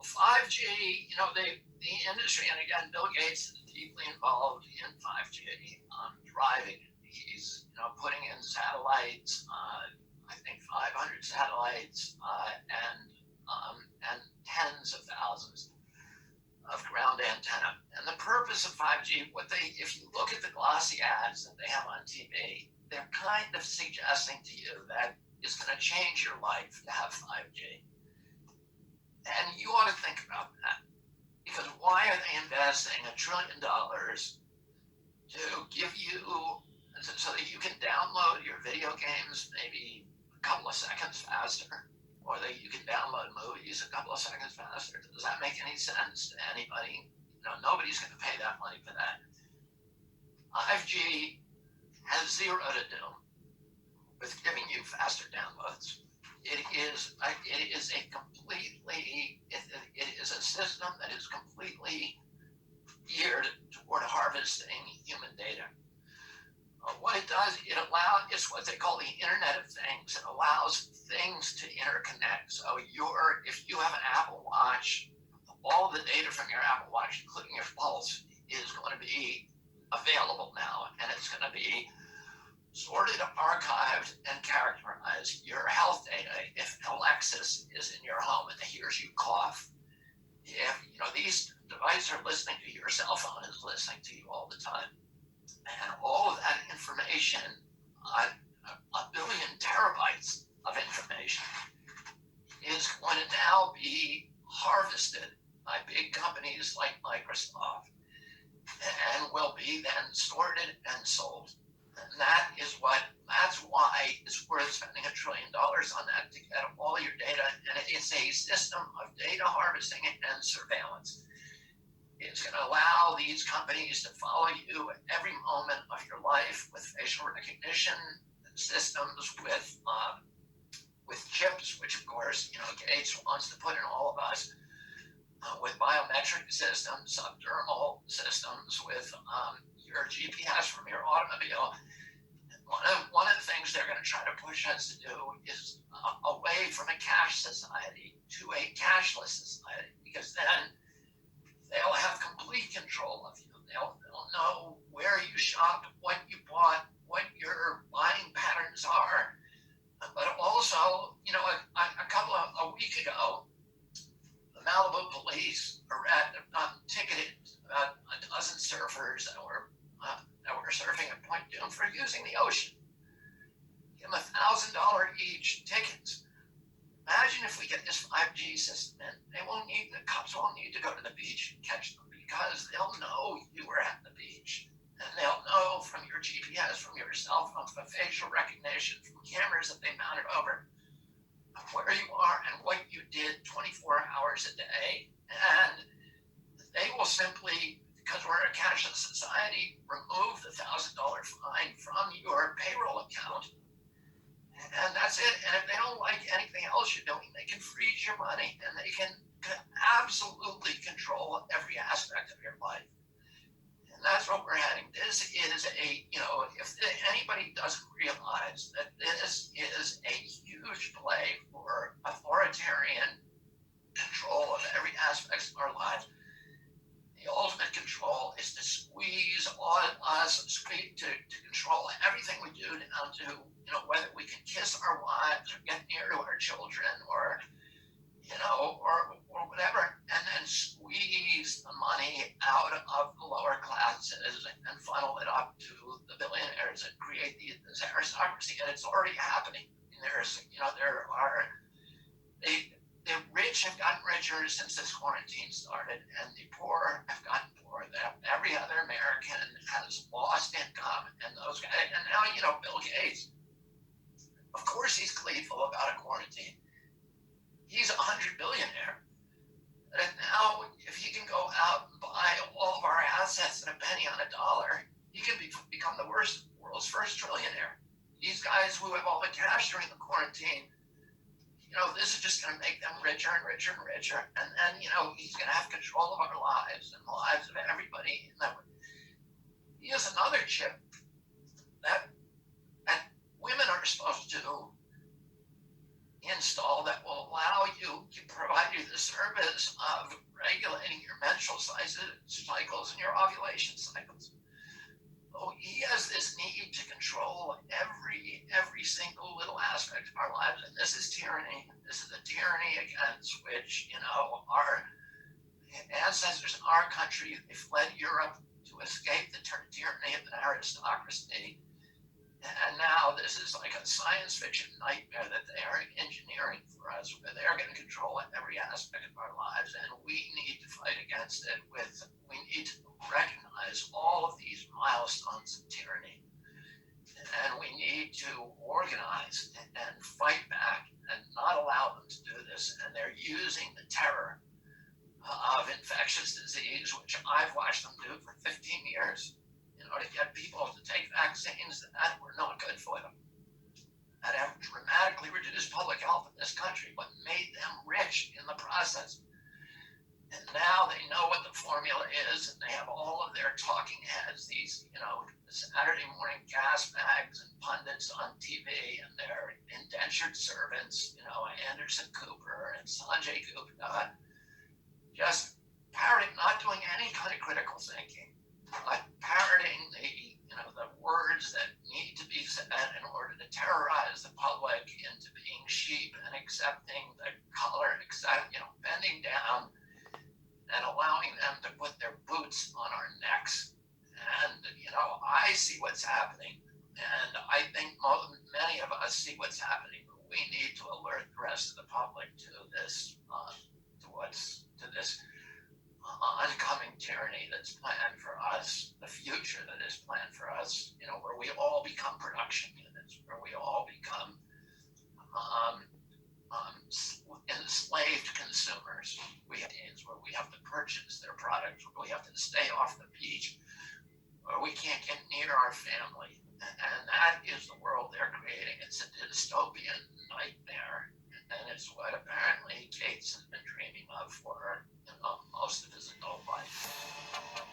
5G, the industry, and again, Bill Gates is deeply involved in 5G driving. He's, putting in satellites, I think 500 satellites, and tens of thousands of ground antenna. And the purpose of 5G, if you look at the glossy ads that they have on TV, they're kind of suggesting to you that it's going to change your life to have 5G. And you ought to think about that. Because why are they investing $1 trillion to give you, so that you can download your video games maybe a couple of seconds faster, or that you can download movies a couple of seconds faster? Does that make any sense to anybody? Nobody's going to pay that money for that. 5G has zero to do with giving you faster downloads. It is a system that is completely geared toward harvesting human data. What it does, it's what they call the Internet of Things. It allows things to interconnect. So if you have an Apple Watch, all the data from your Apple Watch, including your pulse, is going to be available now, and it's going to be sorted, archived, and characterized. Your health data, if Alexis is in your home and hears you cough, if these devices are listening to your cell phone, is listening to you all the time. And all of that information, a billion terabytes of information, is going to now be harvested by big companies like Microsoft and will be then sorted and sold. And that's why it's worth spending $1 trillion on that, to get all your data. And it's a system of data harvesting and surveillance. It's going to allow these companies to follow you at every moment of your life with facial recognition systems, with chips, which of course, Gates wants to put in all of us, with biometric systems, subdermal systems, with your GPS from your automobile. One of the things they're going to try to push us to do is away from a cash society to a cashless society, because then they'll have complete control of you. They'll know where you shop, what you bought, what your buying patterns are. But also, a week ago, the Malibu police ticketed about a dozen surfers that were surfing at Point Dume for using the ocean. Give them $1,000 each tickets. Imagine if we get this 5G system in, the cops won't need to go to the beach and catch them, because they'll know you were at the beach. And they'll know from your GPS, from your cell phone, from facial recognition, from cameras that they mounted over, where you are and what you did 24 hours a day. And they will simply, because we're a cashless society, remove the $1,000 fine from your payroll account. And that's it. And if they don't like anything else you're doing, they can freeze your money, and they can absolutely control every aspect of your life. And that's what we're heading. This is if anybody doesn't realize that this is a huge play for authoritarian control of every aspect of our lives, the ultimate control is to squeeze us, to control everything we do down to, whether we can kiss our wives or get near to our children or whatever, and then squeeze the money out of the lower classes and funnel it up to the billionaires and create this aristocracy. And it's already happening. The rich have gotten richer since this quarantine started, and the poor have gotten poorer. Every other American has lost income, and those guys, and now, Bill Gates, of course he's gleeful about a quarantine. He's a $100 billionaire. And now, if he can go out and buy all of our assets at a penny on a dollar, he can become the world's first trillionaire. These guys who have all the cash during the quarantine, this is just going to make them richer and richer and richer. And then, he's going to have control of our lives and the lives of everybody. He has another chip that women are supposed to install that will allow you provide you the service of regulating your menstrual cycles and your ovulation cycles. So he has this need to control every single little aspect of our lives, and this is tyranny. This is a tyranny against which, our ancestors in our country, they fled Europe to escape the tyranny of an aristocracy. And now this is like a science fiction nightmare that they are engineering for us, where they're going to control every aspect of our lives, and we need to fight against it. We need to recognize all of these milestones of tyranny, and we need to organize and fight back and not allow them to do this. And they're using the terror of infectious disease, which I've watched them do for 15 years, to get people to take vaccines that were not good for them, that have dramatically reduced public health in this country, but made them rich in the process. And now they know what the formula is, and they have all of their talking heads, these, Saturday morning gas bags and pundits on TV, and their indentured servants, Anderson Cooper and Sanjay Gupta, just parroting, not doing any kind of critical thinking, but parroting the words that need to be said in order to terrorize the public into being sheep and accepting the color, bending down and allowing them to put their boots on our necks. And, I see what's happening, and I think many of us see what's happening. We need to alert the rest of the public to this, to this oncoming tyranny that's planned for us, the future that is planned for us, where we all become production units, where we all become enslaved consumers. Where we have to purchase their products, where we have to stay off the beach, where we can't get near our family. And that is the world they're creating. It's a dystopian nightmare. And it's what apparently Gates has been dreaming of for most of his adult life.